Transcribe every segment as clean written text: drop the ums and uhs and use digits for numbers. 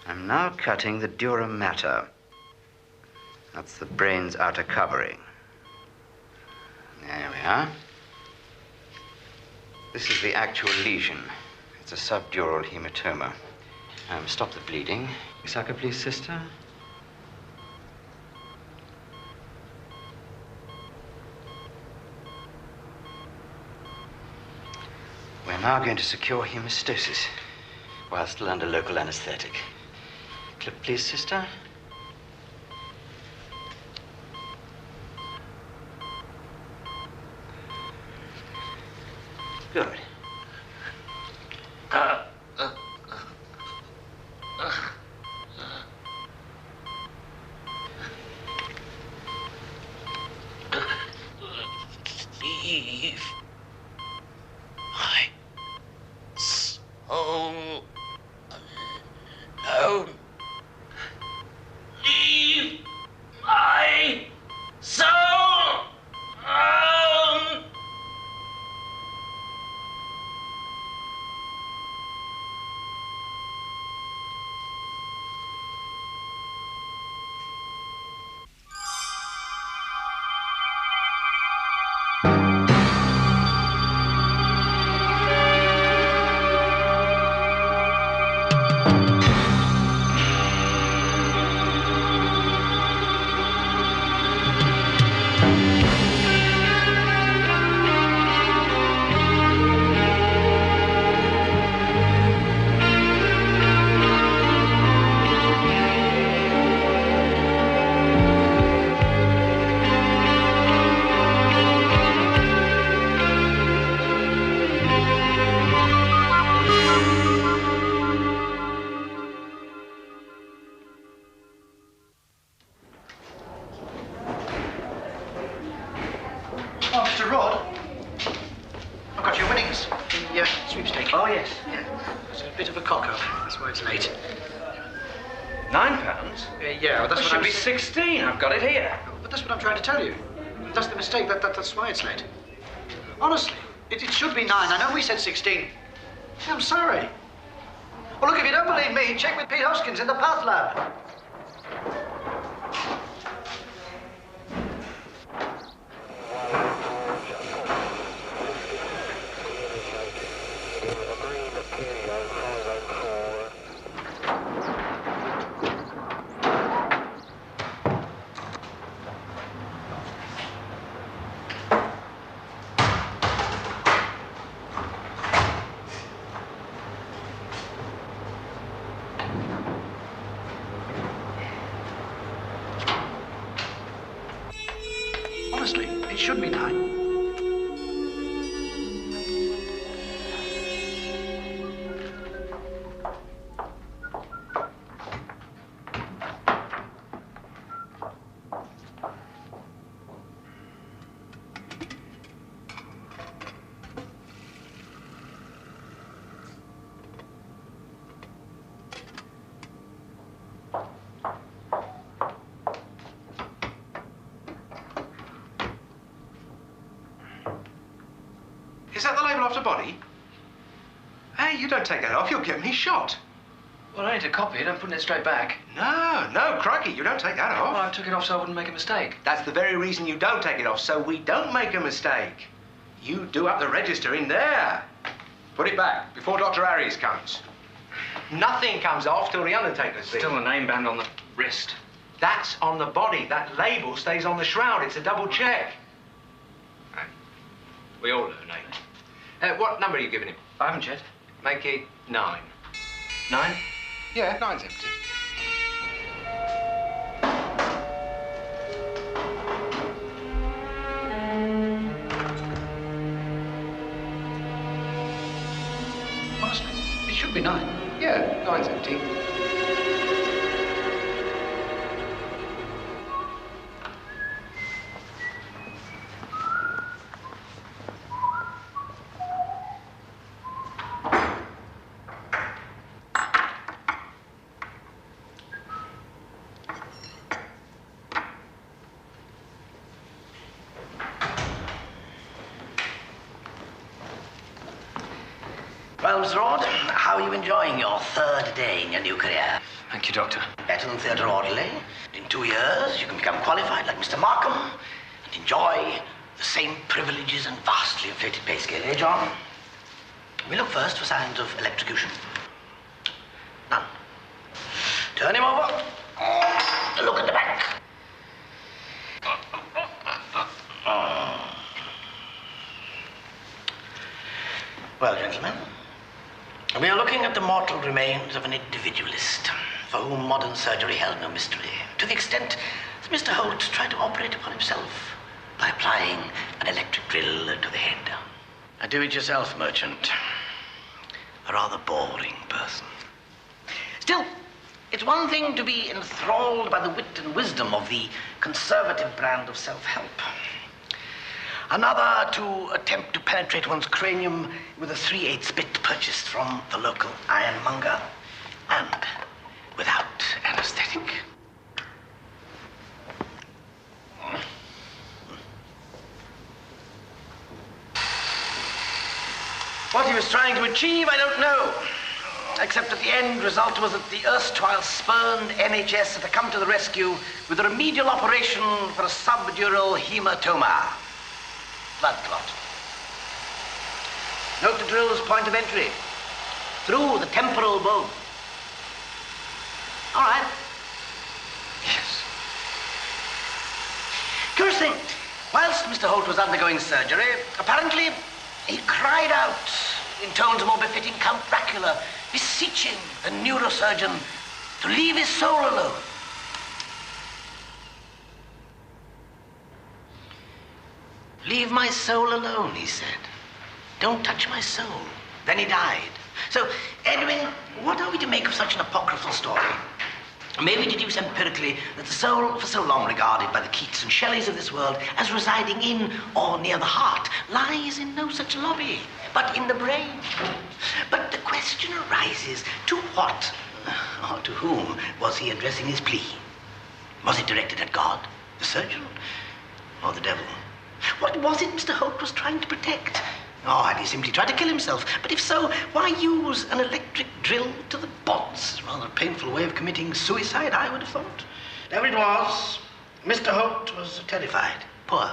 I'm now cutting the dura mater. That's the brain's outer covering. There we are. This is the actual lesion. It's a subdural hematoma. Stop the bleeding. Sucker, please, sister. We're now going to secure hemostasis while still under local anesthetic. Clip, please, sister. Good. Leave my soul alone. Leave my soul alone. Oh, Mr. Rod, I've got your winnings. The sweepstake. Oh, yes. Yeah. It's a bit of a cock-up. That's why it's late. £9? Yeah, but that's It what should I'm... be 16. I've got it here. But that's what I'm trying to tell you. That's the mistake. That's why it's late. Honestly, it should be 9. I know we said 16. I'm sorry. Well, look, if you don't believe me, check with Pete Hoskins in the Path Lab. Honestly, it should be 9. Is that the label off the body? Hey, you don't take that off. You'll get me shot. Well, I need to copy it. I'm putting it straight back. No, crikey, you don't take that off. Well, I took it off so I wouldn't make a mistake. That's the very reason you don't take it off, so we don't make a mistake. You do up the register in there. Put it back before Dr. Harries comes. Nothing comes off till the undertaker's Still a name band on the wrist. That's on the body. That label stays on the shroud. It's a double check. Right. We all learn, eh? What number are you giving him? I haven't yet. Make it 9. 9? Yeah, 9's empty. Honestly, it should be 9. Yeah, 9's empty. Well, Mr. Rod, how are you enjoying your third day in your new career? Thank you, Doctor. Better than theatre orderly. In 2 years, you can become qualified like Mr. Markham and enjoy the same privileges and vastly inflated pay scale, eh, John? We look first for signs of electrocution. None. Turn him over. Look at the back. Well, gentlemen, we are looking at the mortal remains of an individualist for whom modern surgery held no mystery, to the extent that Mr. Holt tried to operate upon himself by applying an electric drill to the head. A do-it-yourself merchant. A rather boring person. Still, it's one thing to be enthralled by the wit and wisdom of the conservative brand of self-help. Another to attempt to penetrate one's cranium with a 3/8 bit purchased from the local ironmonger, and without anesthetic. What he was trying to achieve, I don't know. Except that the end result was that the erstwhile spurned NHS had to come to the rescue with a remedial operation for a subdural hematoma. Blood clot. Note the drill's point of entry. Through the temporal bone. All right. Yes. Curious thing, whilst Mr. Holt was undergoing surgery, apparently he cried out in tones more befitting Count Dracula, beseeching the neurosurgeon to leave his soul alone. Leave my soul alone, he said. Don't touch my soul. Then he died. So, Edwin, what are we to make of such an apocryphal story? May we deduce empirically that the soul, for so long regarded by the Keats and Shelleys of this world as residing in or near the heart, lies in no such lobby, but in the brain. But the question arises, to what, or to whom, was he addressing his plea? Was it directed at God, the surgeon, or the devil? What was it Mr. Holt was trying to protect? Or had he simply tried to kill himself? But if so, why use an electric drill to the bods? Rather a painful way of committing suicide, I would have thought. Whatever it was, Mr. Holt was a terrified, poor,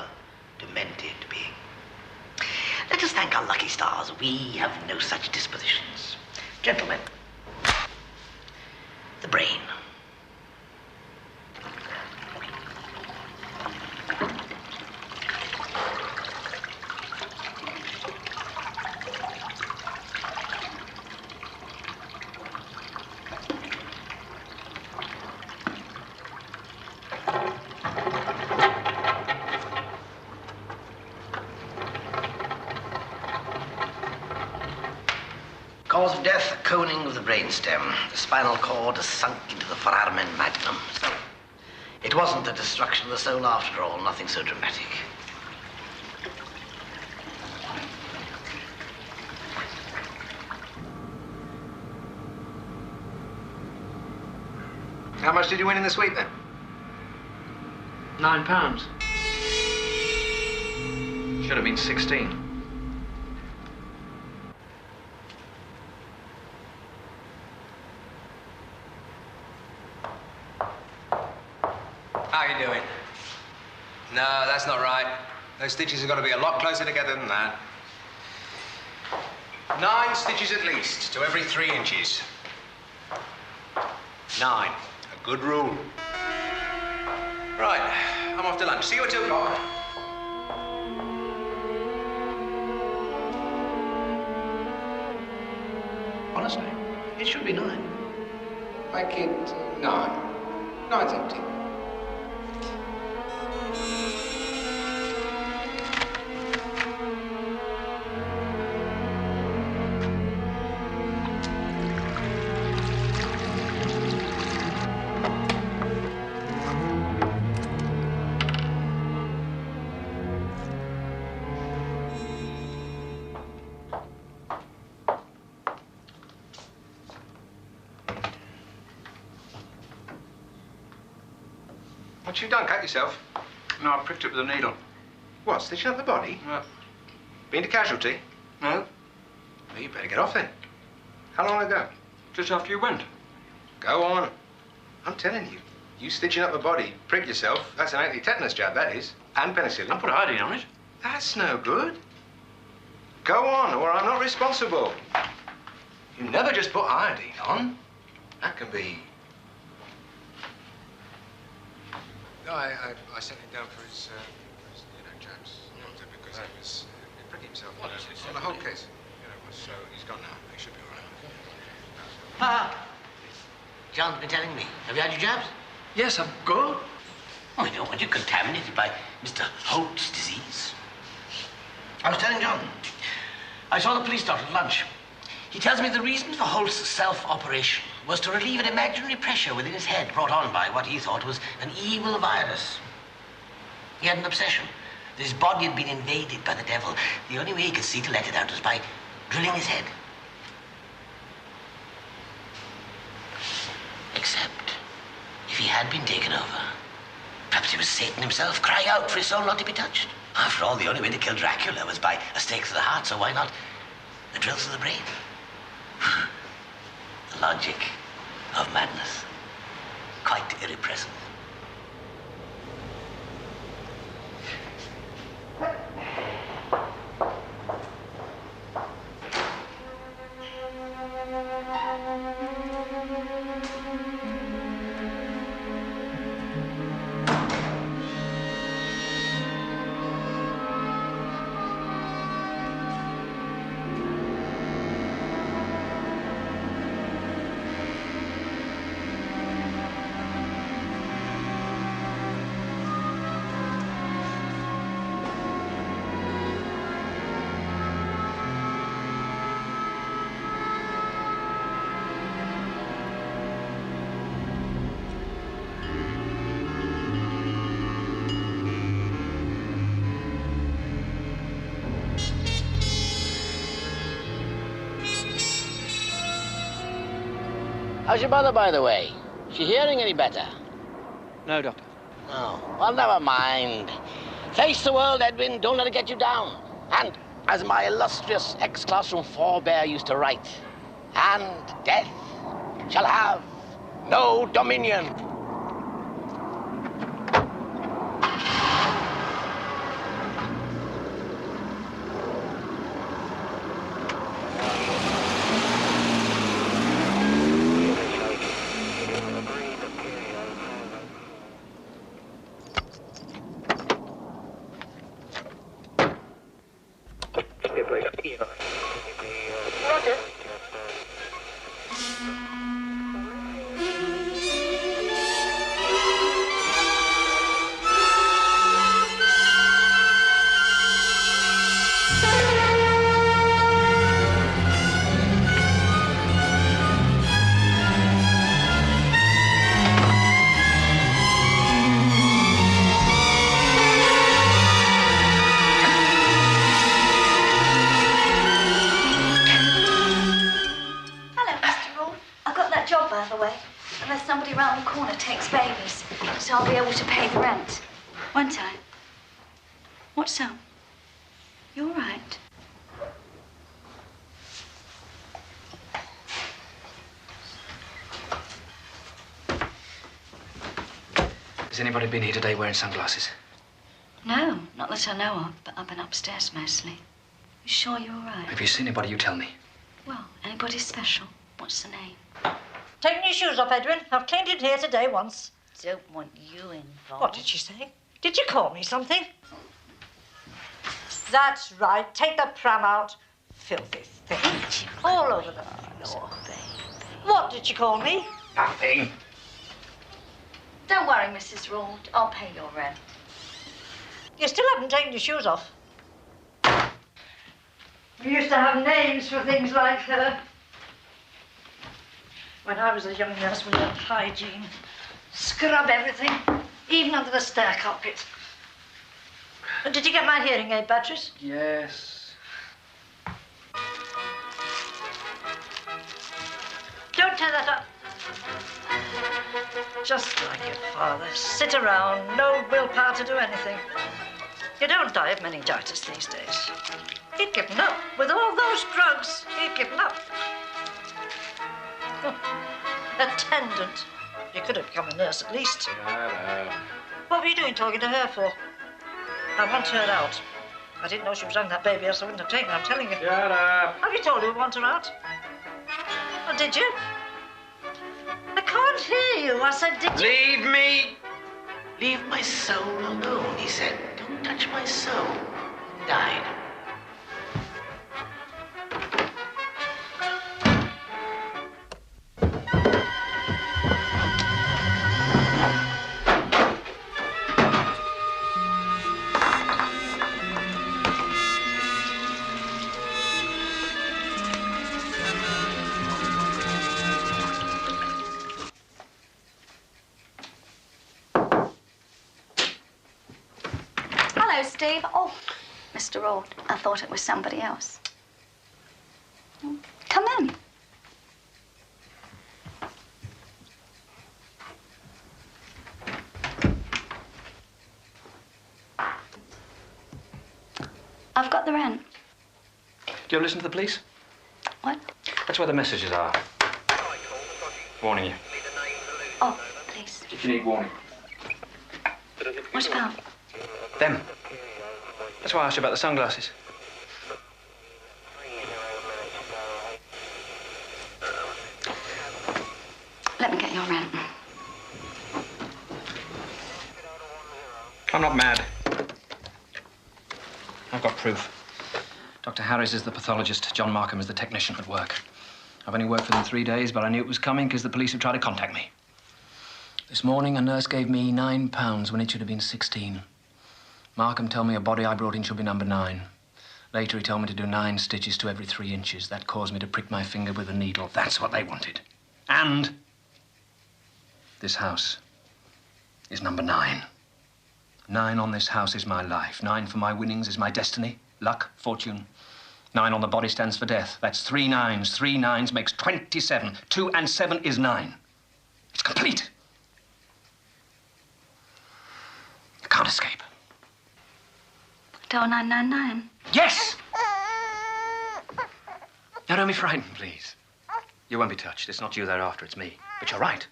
demented being. Let us thank our lucky stars. We have no such dispositions. Gentlemen, the brain. Cause of death, a coning of the brainstem. The spinal cord has sunk into the foramen magnum. So, it wasn't the destruction of the soul after all, nothing so dramatic. How much did you win in the sweep then? £9. Should have been 16. How are you doing? No, that's not right. Those stitches have got to be a lot closer together than that. 9 stitches at least to every 3 inches. 9. A good rule. Right, I'm off to lunch. See you at 2 o'clock. Honestly, it should be 9. Make it 9. 9's empty. What you done? Cut yourself? No, I pricked it with a needle. What, stitching up the body? Been to casualty? No, Well, you better get off then. How long ago? just after you went. Go on. I'm telling you, you stitching up a body, prick yourself, that's an anti-tetanus jab, that is. And penicillin. I'll put iodine on it. That's no good. Go on, or I'm not responsible. You never just put iodine on. That can be... No, I sent him down for his jabs, because he was pricking himself on the whole case. So he's gone now. He should be all right. Ah! John's been telling me. Have you had your jabs? Yes, I'm good. Oh, you don't want you contaminated by Mr. Holt's disease. I was telling John, I saw the police doctor at lunch. He tells me the reason for Holt's self-operation was to relieve an imaginary pressure within his head brought on by what he thought was an evil virus. He had an obsession that his body had been invaded by the devil. The only way he could see to let it out was by drilling his head. Except, if he had been taken over, perhaps it was Satan himself crying out for his soul not to be touched. After all, the only way to kill Dracula was by a stake to the heart, so why not a drill to the brain? The logic of madness. Quite irrepressible. How's your mother, by the way? Is she hearing any better? No, Doctor. Oh, well, never mind. Face the world, Edwin. Don't let it get you down. And, as my illustrious ex-classroom forebear used to write, and death shall have no dominion. So I'll be able to pay the rent. Won't I? What's so? You're right. Has anybody been here today wearing sunglasses? No, not that I know of, but I've been upstairs mostly. You sure you're all right? If you see anybody, you tell me. Well, anybody special? What's the name? Taking your shoes off, Edwin. I've cleaned it here today once. Don't want you involved. What did she say? Did you call me something? That's right. Take the pram out. Filthy thing. All over the floor. What did she call me? Nothing. Don't worry, Mrs. Rauld. I'll pay your rent. You still haven't taken your shoes off. We used to have names for things like her. When I was a young nurse, we learned hygiene. Scrub everything, even under the stair carpet. And did you get my hearing aid batteries? Yes. Don't tear that up. Just like your father. Sit around, no willpower to do anything. You don't die of meningitis these days. He'd given up. With all those drugs, he'd given up. Attendant. You could have become a nurse at least. Shut up. What were you doing talking to her for? I want her out. I didn't know she was having that baby, else I wouldn't have taken her, I'm telling you. Shut up. Have you told her you want her out? Oh, did you? I can't hear you. I said, did you? Leave me. Leave my soul alone, he said. Don't touch my soul. Died. Hello, Steve. Oh, Mr. Ord. I thought it was somebody else. Come in. I've got the rent. Do you ever listen to the police? What? That's where the messages are. Warning you. Oh, please. If you need warning. What about? Them. That's why I asked you about the sunglasses. Let me get your rent. I'm not mad. I've got proof. Dr. Harris is the pathologist. John Markham is the technician at work. I've only worked for them 3 days, but I knew it was coming because the police have tried to contact me. This morning, a nurse gave me £9 when it should have been 16. Markham told me a body I brought in should be number 9. Later, he told me to do 9 stitches to every 3 inches. That caused me to prick my finger with a needle. That's what they wanted. And this house is number 9. 9 on this house is my life. 9 for my winnings is my destiny, luck, fortune. 9 on the body stands for death. That's 3 9s. 3 9s makes 27. 2 and 7 is 9. It's complete. You can't escape. 0999. Yes! Now, don't be frightened, please. You won't be touched. It's not you they're after, it's me. But you're right.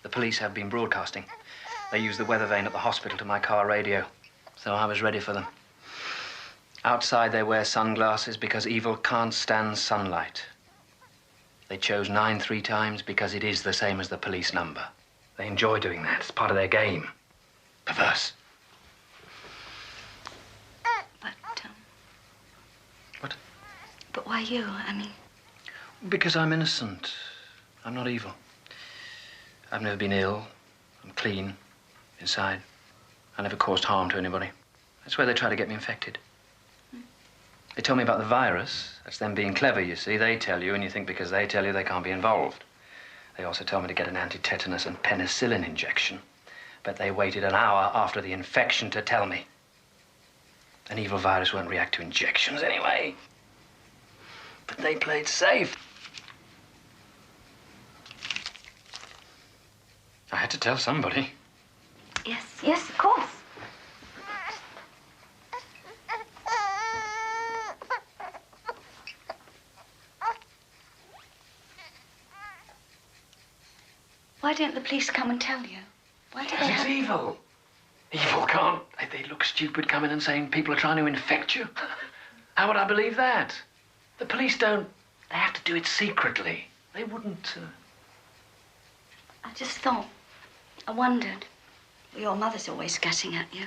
The police have been broadcasting. They used the weather vane at the hospital to my car radio. So I was ready for them. Outside, they wear sunglasses because evil can't stand sunlight. They chose 9 3 times because it is the same as the police number. They enjoy doing that. It's part of their game. Perverse. What? But why you? I mean... Because I'm innocent. I'm not evil. I've never been ill. I'm clean inside. I never caused harm to anybody. That's where they try to get me infected. They told me about the virus. That's them being clever, you see. They tell you, and you think because they tell you they can't be involved. They also told me to get an anti-tetanus and penicillin injection. But they waited an hour after the infection to tell me. An evil virus won't react to injections anyway. But they played safe. I had to tell somebody. Yes, yes, of course. Why don't the police come and tell you? Why do they Because it's have... evil. Evil can't. They look stupid coming and saying people are trying to infect you. How would I believe that? The police don't. They have to do it secretly. They wouldn't. I just thought, I wondered. Well, your mother's always getting at you.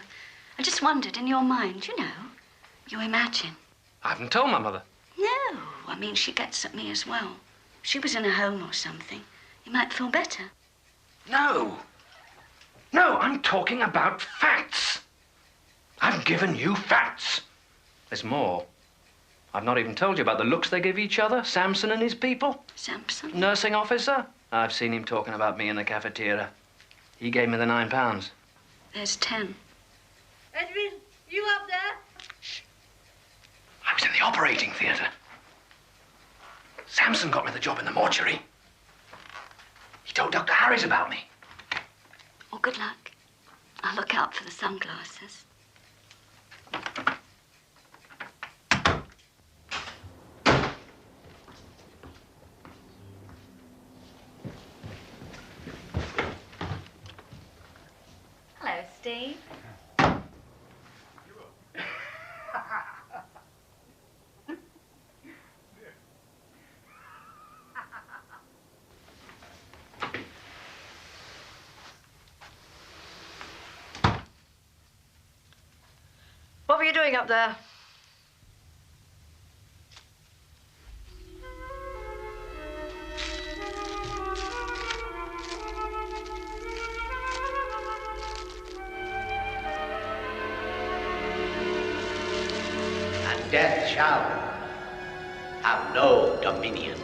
I just wondered, in your mind, you know, you imagine. I haven't told my mother. No, I mean, she gets at me as well. If she was in a home or something, you might feel better. No. No, I'm talking about facts. I've given you facts. There's more. I've not even told you about the looks they give each other, Samson and his people. Samson? Nursing officer. I've seen him talking about me in the cafeteria. He gave me the £9. There's 10. Edwin, you up there? Shh. I was in the operating theatre. Samson got me the job in the mortuary. He told Dr. Harris about me. Well, good luck. I'll look out for the sunglasses. Steve? What were you doing up there? And death shall have no dominion.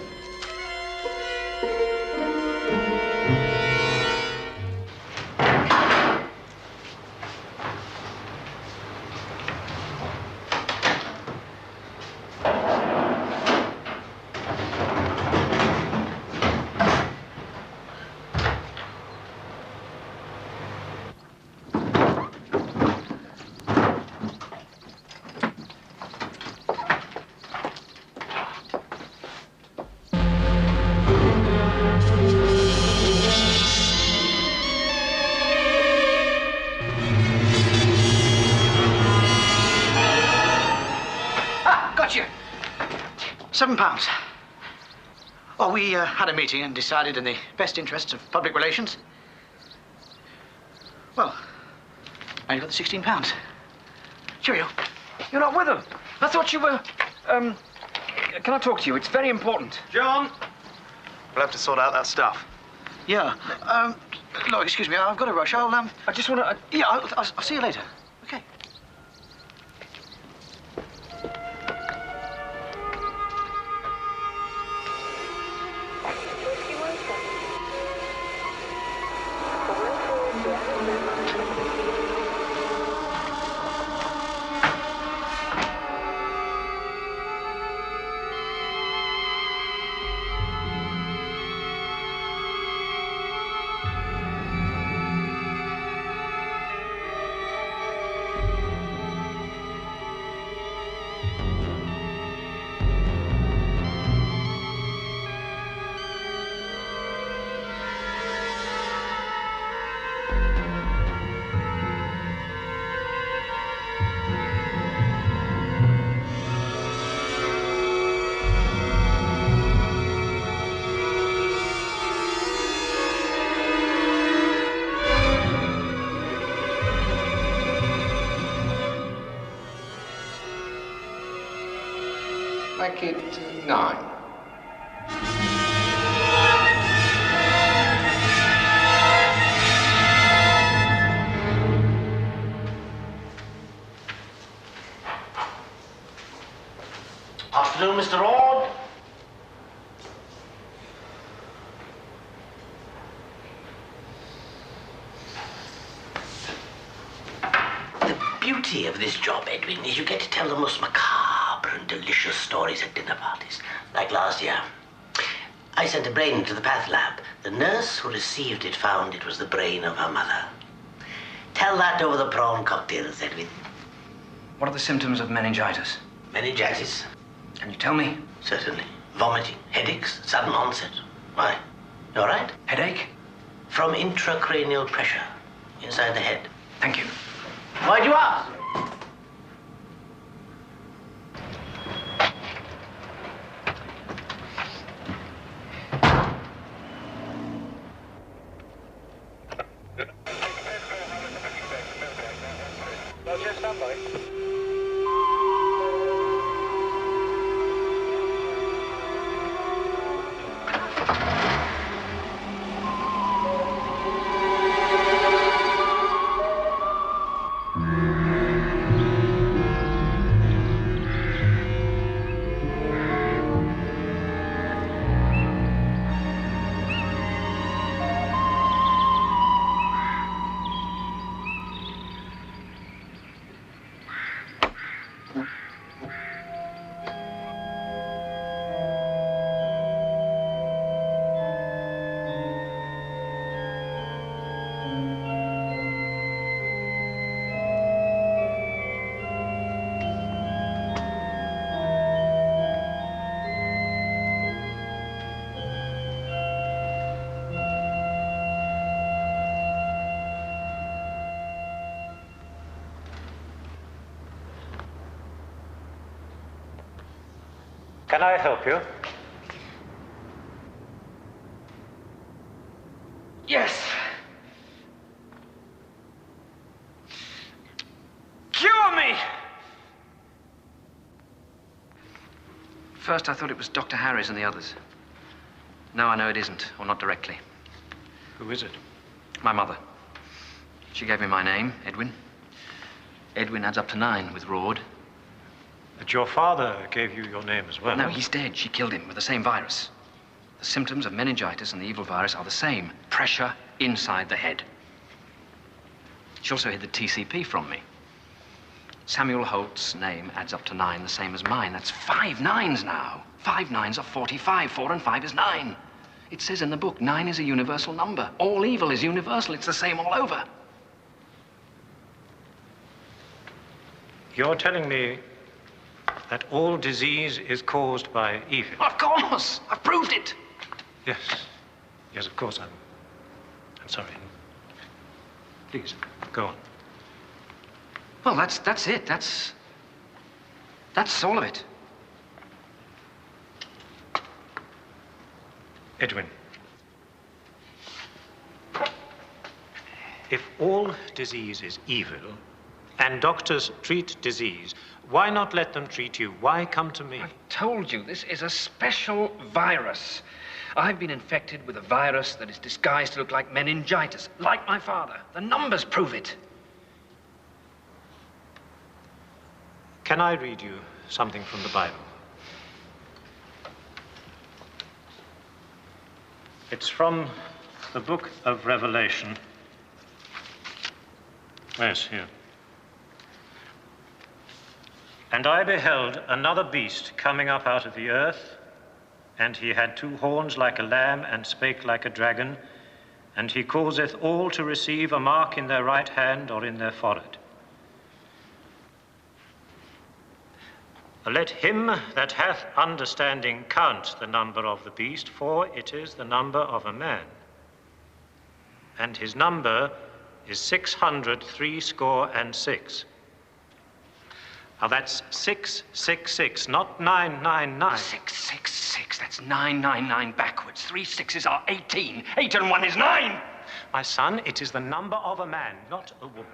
£7. Well, we had a meeting and decided in the best interests of public relations. Well, now you've got the £16. Cheerio. You're not with them. I thought you were... Can I talk to you? It's very important. John! We'll have to sort out that stuff. Yeah. Look, excuse me, I've got to rush. I just want to... Yeah, I'll see you later. Okay. Make it 9. Afternoon, Mr. Ord. The beauty of this job, Edwin, is you get to tell the most macabre and delicious stories at dinner parties. Like last year. I sent a brain to the path lab. The nurse who received it found it was the brain of her mother. Tell that over the prawn cocktails, Edwin. What are the symptoms of meningitis? Meningitis? Can you tell me? Certainly. Vomiting, headaches, sudden onset. Why? You all right? Headache? From intracranial pressure inside the head. Thank you. Why'd you ask? Can I help you? Yes. Cure me! First, I thought it was Dr. Harris and the others. Now I know it isn't, or not directly. Who is it? My mother. She gave me my name, Edwin. Edwin adds up to 9 with Raud. But your father gave you your name as well. No, he's dead. She killed him with the same virus. The symptoms of meningitis and the evil virus are the same. Pressure inside the head. She also hid the TCP from me. Samuel Holt's name adds up to 9, the same as mine. That's 5 9s now. 5 9s are 45. 4 and 5 is 9. It says in the book, 9 is a universal number. All evil is universal. It's the same all over. You're telling me that all disease is caused by evil? Of course! I've proved it! Yes. Yes, of course. I'm sorry. Please, go on. Well, that's it. That's all of it. Edwin. If all disease is evil, and doctors treat disease, why not let them treat you? Why come to me? I told you, this is a special virus. I've been infected with a virus that is disguised to look like meningitis, like my father. The numbers prove it. Can I read you something from the Bible? It's from the book of Revelation. Yes, here. And I beheld another beast coming up out of the earth, and he had 2 horns like a lamb, and spake like a dragon, and he causeth all to receive a mark in their right hand or in their forehead. Let him that hath understanding count the number of the beast, for it is the number of a man. And his number is 666. Now that's 666, not 999. 666, that's 999 backwards. 3 6s are 18. 8 and 1 is 9. My son, it is the number of a man, not a woman.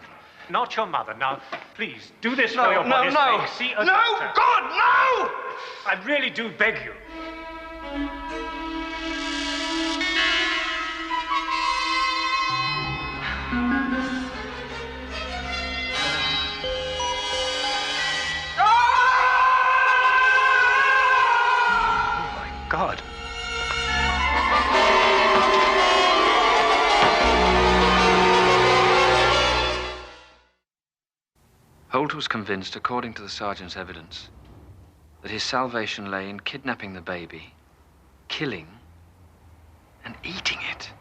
Not your mother. Now, please, do this for your body's sake. See a doctor. God, no! I really do beg you. Oh, my God. Holt was convinced, according to the sergeant's evidence, that his salvation lay in kidnapping the baby, killing, and eating it.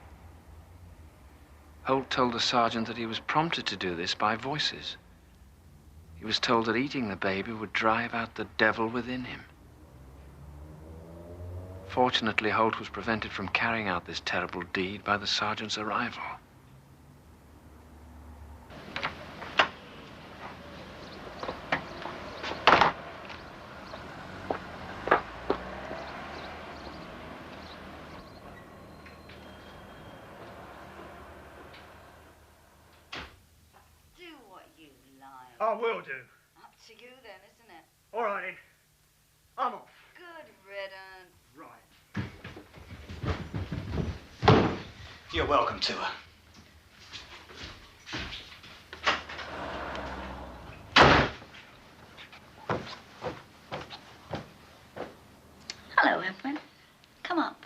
Holt told the sergeant that he was prompted to do this by voices. He was told that eating the baby would drive out the devil within him. Fortunately, Holt was prevented from carrying out this terrible deed by the sergeant's arrival. I will do. Up to you then, isn't it? All right, then. I'm off. Good riddance. Right. You're welcome to her. Hello, Edwin. Come up.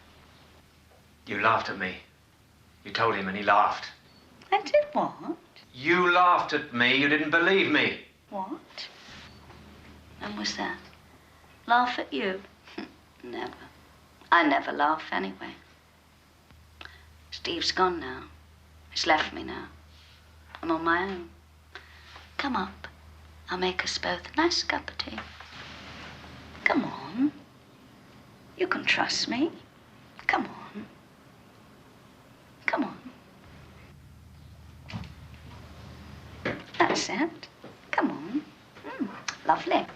You laughed at me. You told him and he laughed. I did what? You laughed at me. You didn't believe me. What? When was that? Laugh at you? Never. I never laugh anyway. Steve's gone now. He's left me now. I'm on my own. Come up. I'll make us both a nice cup of tea. Come on. You can trust me. Come on. Come on. That's it. Come on. Lovely.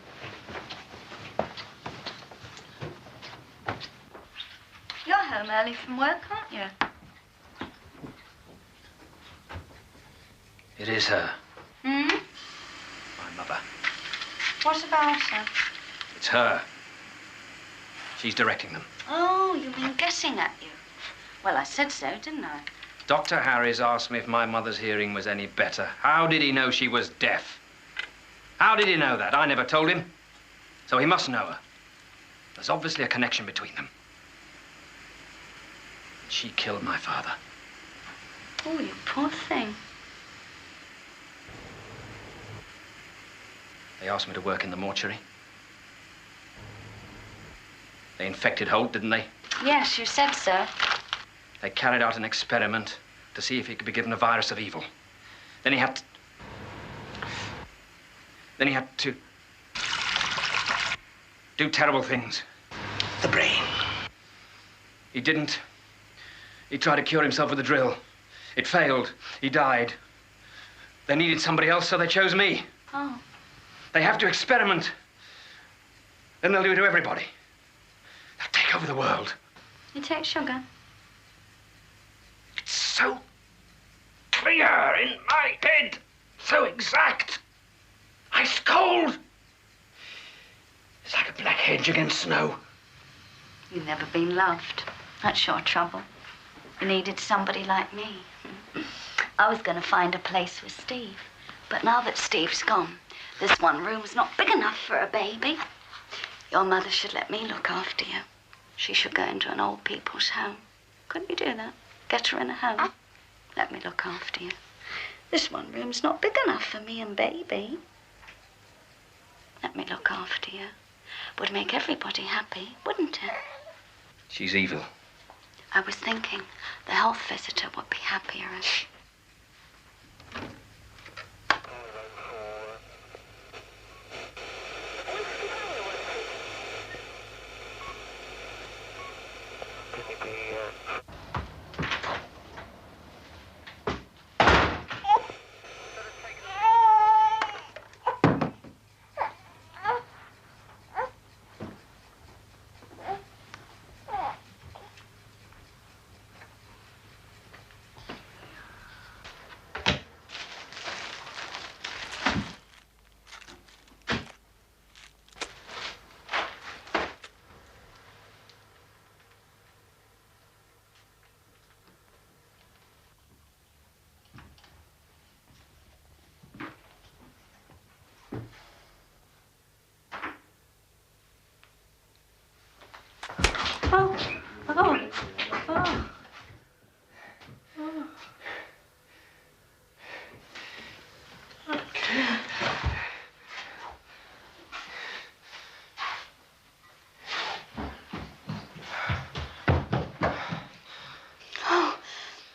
home early from work, aren't you? It is her, Hmm? my mother. What about her? It's her. She's directing them. Oh, you mean guessing at you? Well, I said so, didn't I? Dr. Harris asked me if my mother's hearing was any better. How did he know she was deaf? How did he know that? I never told him. So he must know her. There's obviously a connection between them. She killed my father. Oh, you poor thing. They asked me to work in the mortuary. They infected Holt, didn't they? Yes, you said so. They carried out an experiment to see if he could be given a virus of evil. Then he had to do terrible things. The brain. He didn't. He tried to cure himself with a drill. It failed. He died. They needed somebody else, so they chose me. Oh. They have to experiment. Then they'll do it to everybody. They'll take over the world. You take sugar? It's so clear in my head. So exact. Ice cold. It's like a black hedge against snow. You've never been loved. That's your trouble. You needed somebody like me. I was going to find a place with Steve. But now that Steve's gone, this one room's not big enough for a baby. Your mother should let me look after you. She should go into an old people's home. Couldn't you do that? Get her in a home. Let me look after you. This one room's not big enough for me and baby. Let me look after you. Would make everybody happy, wouldn't it? She's evil. I was thinking the health visitor would be happier if...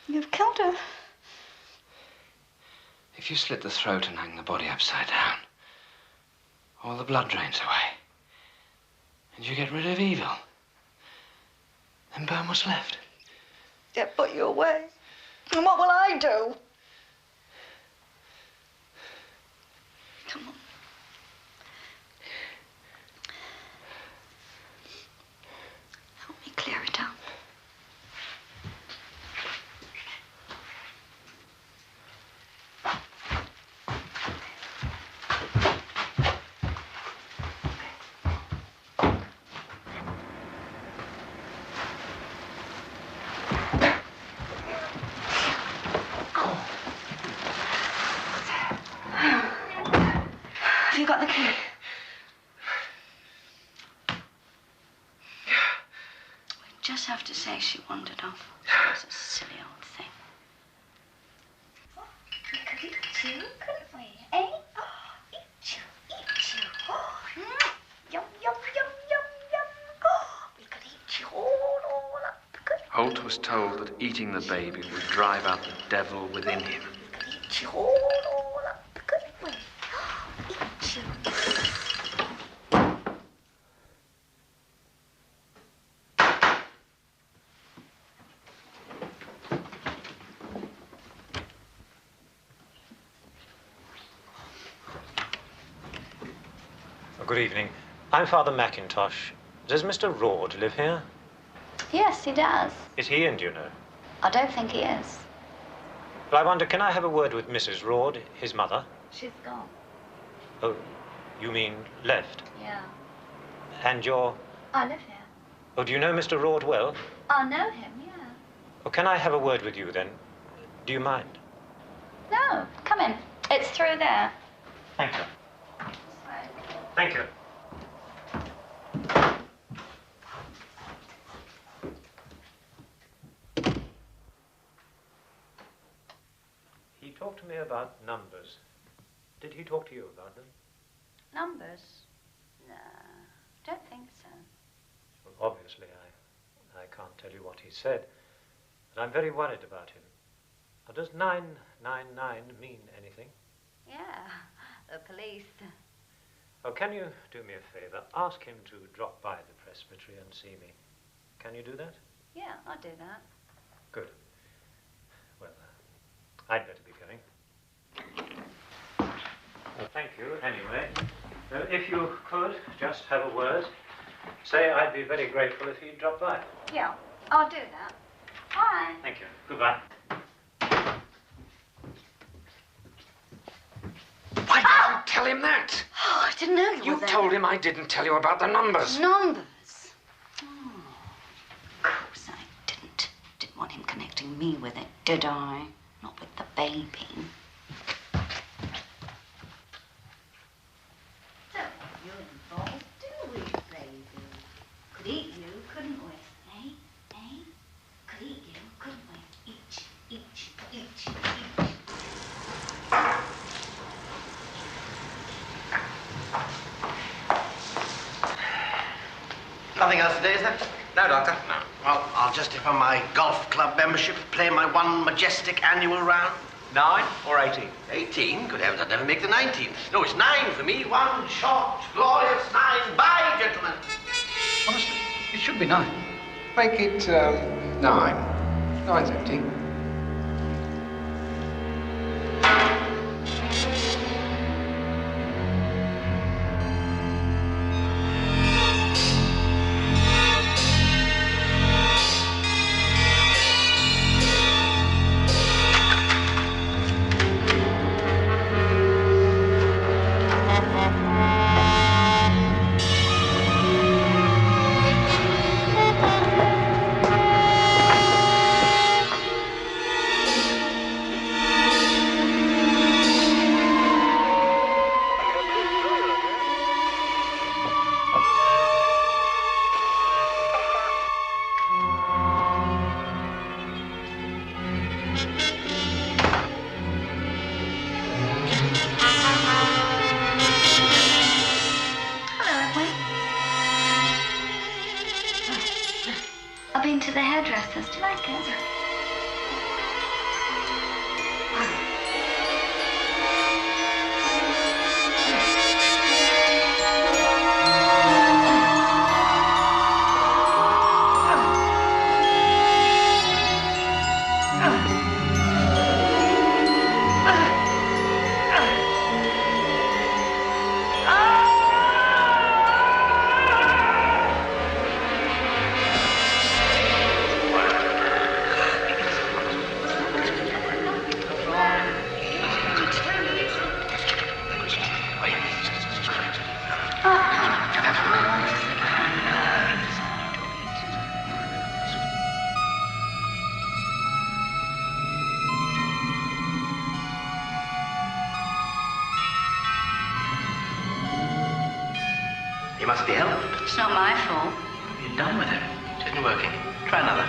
You've killed her. If you slit the throat and hang the body upside down, all the blood drains away. And you get rid of evil. Then burn what's left. Yeah, put you away. And what will I do? Come on. Help me clear it up. Have you got the key? We just have to say she wandered off. It's a silly old thing. We could eat you, couldn't we? Eh? Oh, eat you. Oh, yum, yum, yum, yum, yum. Oh, we could eat you all up. Holt was told that eating the baby would drive out the devil within him. We could eat you all up, couldn't we? Eat you. Good evening. I'm Father McIntosh. Does Mr. Raud live here? Yes, he does. Is he in, do you know? I don't think he is. Well, I wonder, can I have a word with Mrs. Rord, his mother? She's gone. Oh, you mean left? Yeah. And you're... I live here. Oh, do you know Mr. Rord well? I know him, yeah. Well, can I have a word with you, then? Do you mind? No, come in. It's through there. Thank you. Thank you. He talked to me about numbers. Did he talk to you about them? Numbers? No, don't think so. Well, obviously, I can't tell you what he said, but I'm very worried about him. Now, does 999 mean anything? Yeah, the police. Oh, can you do me a favor? Ask him to drop by the presbytery and see me. Can you do that? Yeah, I'll do that. Good. Well, I'd better be going. Well, thank you, anyway. If you could, just have a word. Say I'd be very grateful if he'd drop by. Yeah, I'll do that. Bye. Thank you. Goodbye. Why did you tell him that? Oh, I didn't know you were there. You told him I didn't tell you about the numbers. Numbers? Oh, of course I didn't. Didn't want him connecting me with it, did I? Not with the baby. Don't want you involved, do we, baby? Could eat you, couldn't we? Eh? Eh? Could eat you, couldn't we? Each. Nothing else today, is there? No, Doctor. No. Well, I'll just dip on my golf club membership, play my one majestic annual round. 9 or 18? 18? Good heavens, I'd never make the 19th. No, it's 9 for me. One short, glorious 9. Bye, gentlemen. Honestly, it should be 9. Make it 9. 9's empty. I've been to the hairdressers. Do you like it? You must be helped. It's not my fault. You're done with it. It isn't working. Try another.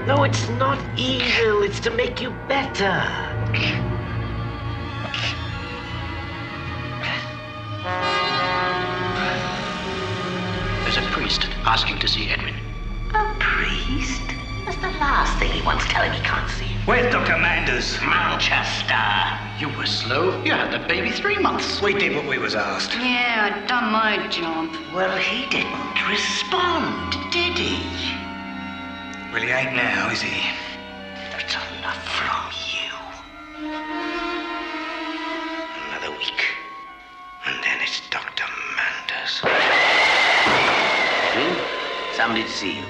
No, it's not evil. It's to make you better. There's a priest asking to see Edwin. A priest? That's the last thing he wants. Tell him he can't see him. Where's Dr. Manders? Manchester. You were slow. You had the baby 3 months. We did what we was asked. Yeah, I'd done my job. Well, he didn't respond, did he? Well, he ain't now, is he? That's enough from you. Somebody to see you.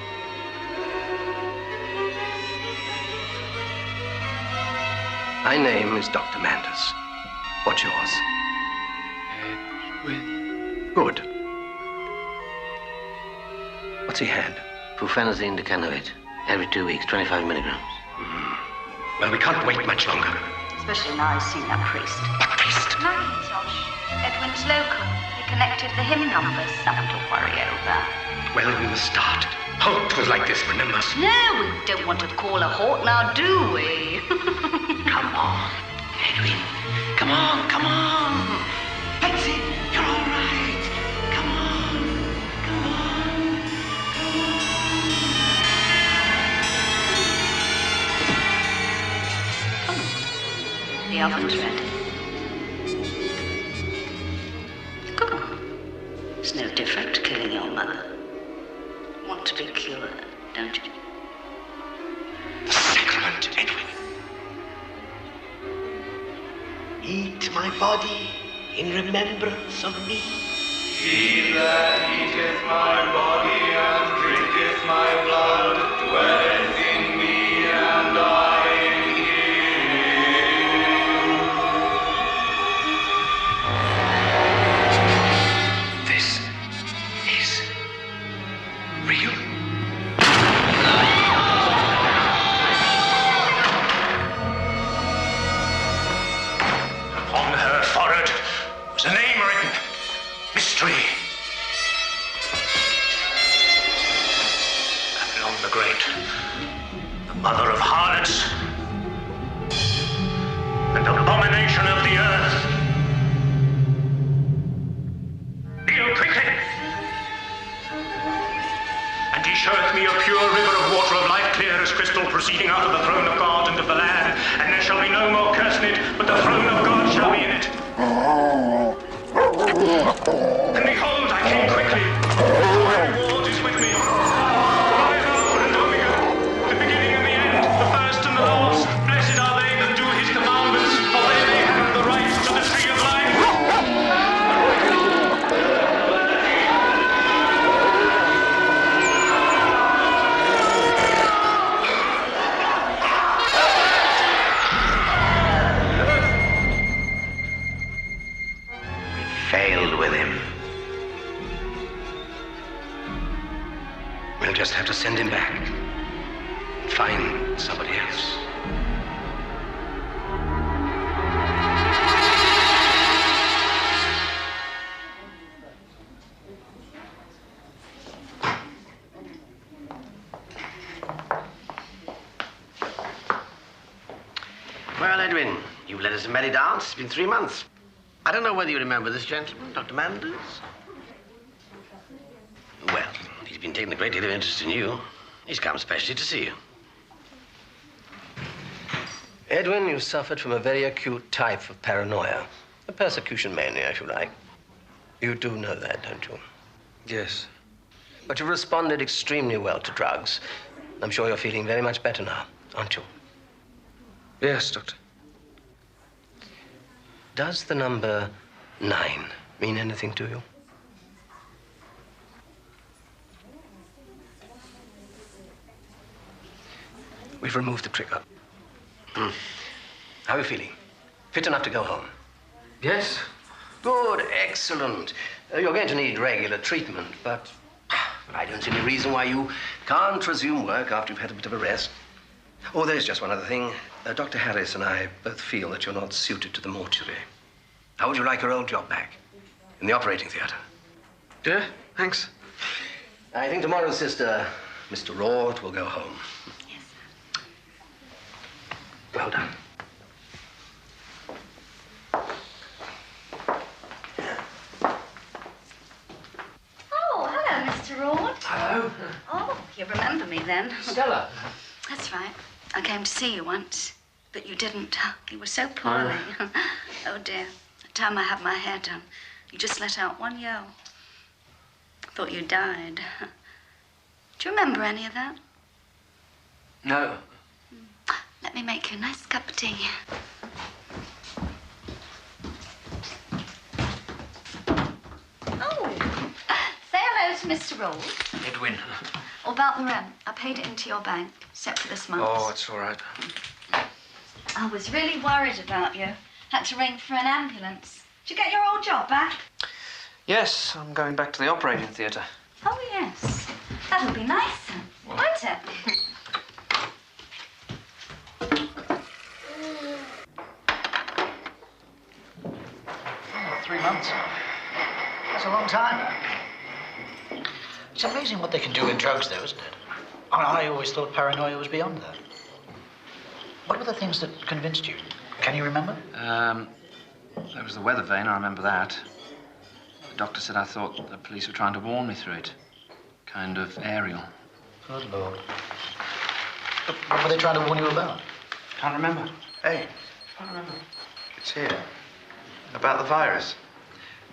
My name is Dr. Manders. What's yours? Edwin. Good. What's he had? Fluphenazine decanoate. Every 2 weeks, 25 milligrams. Well, we can't wait much longer. Especially now I've seen that priest. What priest? Macintosh. Edwin's local. He connected the hymn numbers. Something to worry over. Well, we must start. Holt was like this, remember? No, we don't want to call a halt now, do we? Come on, Edwin. Come on, come on. That's it. You're all right. Come on. Come on. Come on. The oven's ready. Cook. It's no different to killing your mother. Want to be cured, don't you? The sacrament, Edwin. Eat my body in remembrance of me. He that eateth my body and drinketh my blood dwelleth in me, and I in him. This is real. On her forehead was a name written. Mystery. Babylon the Great, the mother of harlots, and abomination of the earth. Kneel quickly. And he showeth me a pure river of water of life, clear as crystal, proceeding out of the throne of God and of the Lamb, and there shall be no more curse in it, but the throne of God shall be in it. And behold, I came quickly. My reward is with me. I am Alpha and Omega, the beginning and the end, the first and the last. Blessed are they that do his commandments, for they may have the right to the tree of life. Failed with him. We'll just have to send him back. Find somebody else. Well, Edwin, you've led us a merry dance. It's been 3 months. I don't know whether you remember this gentleman, Dr. Manders. Well, he's been taking a great deal of interest in you. He's come specially to see you. Edwin, you suffered from a very acute type of paranoia. A persecution mania, if you like. You do know that, don't you? Yes. But you've responded extremely well to drugs. I'm sure you're feeling very much better now, aren't you? Yes, Doctor. Does the number 9 mean anything to you? We've removed the trigger. How are you feeling? Fit enough to go home? Yes. Good, excellent. You're going to need regular treatment, but I don't see any reason why you can't resume work after you've had a bit of a rest. Oh, there's just one other thing. Dr. Harris and I both feel that you're not suited to the mortuary. How would you like your old job back? In the operating theater? Yeah, thanks. I think tomorrow, Sister, Mr. Rort will go home. Yes, sir. Well done. Oh, hello, Mr. Rort. Hello. Oh, you remember me then. Stella. That's right. I came to see you once, but you didn't. You were so poorly. Oh, dear. The time I had my hair done, you just let out one yell. Thought you died. Do you remember any of that? No. Let me make you a nice cup of tea. Oh, say hello to Mr. Rolls. Edwin. Or about the rent. I paid it into your bank, except for this month. Oh, it's all right. I was really worried about you. Had to ring for an ambulance. Did you get your old job back? Yes, I'm going back to the operating theatre. Oh, yes. That'll be nice, then, won't it? 3 months. That's a long time. It's amazing what they can do with drugs, though, isn't it? I always thought paranoia was beyond that. What were the things that convinced you? Can you remember? There was the weather vane, I remember that. The doctor said I thought the police were trying to warn me through it. Kind of aerial. Good Lord. But what were they trying to warn you about? Can't remember. Hey, Can't remember. it's here. About the virus.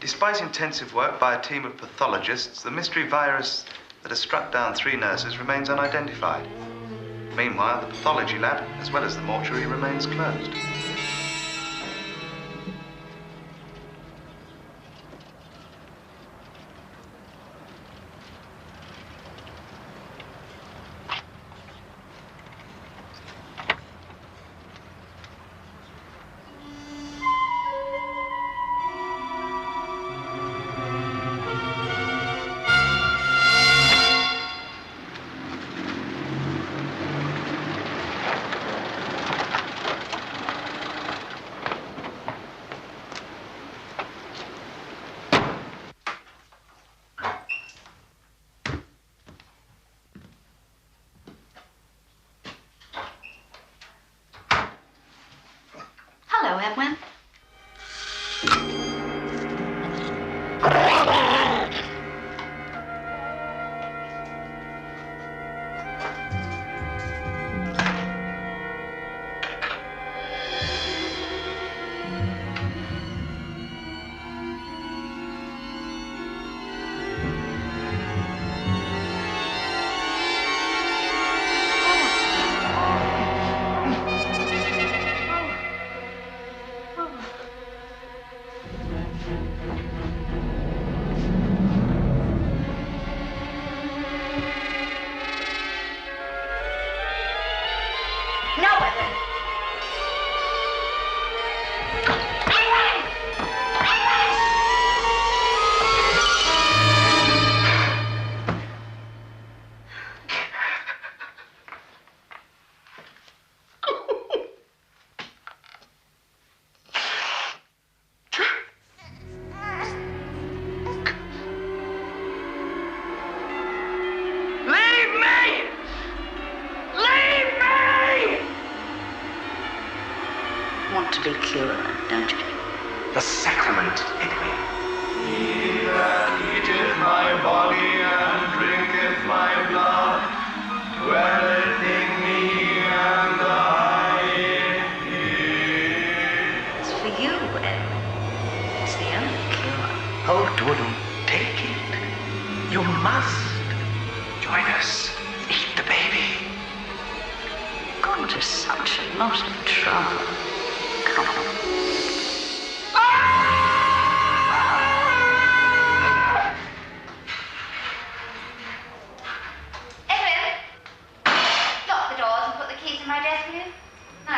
Despite intensive work by a team of pathologists, the mystery virus that has struck down 3 nurses remains unidentified. Meanwhile, the pathology lab, as well as the mortuary, remains closed. Hello, Edwin. Want to be cured, don't you? The sacrament, Edwin. He that eateth my body and drinketh my blood dwelleth in me, and I in him. It's for you, Edwin. It's the only cure. Oh, Dodo, take it. You must. Join us. Eat the baby. Gone to such a lot of trouble. Come on. Edwin! Lock the doors and put the keys in my desk, will you? No.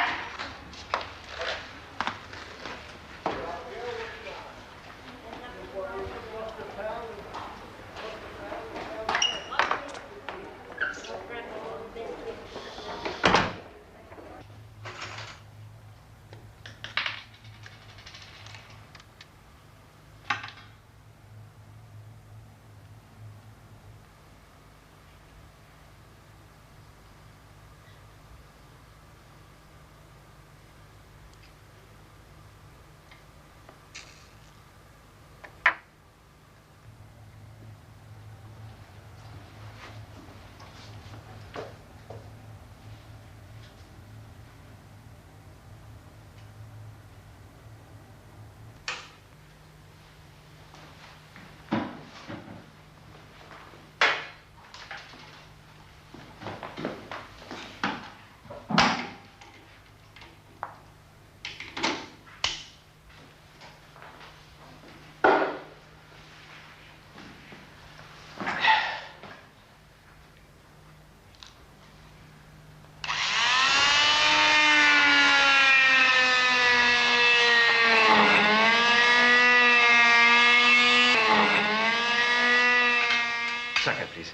Sacco, please.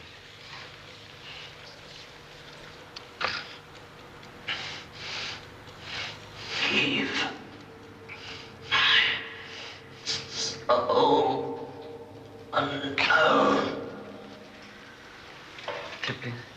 Leave my soul alone. Clip, please.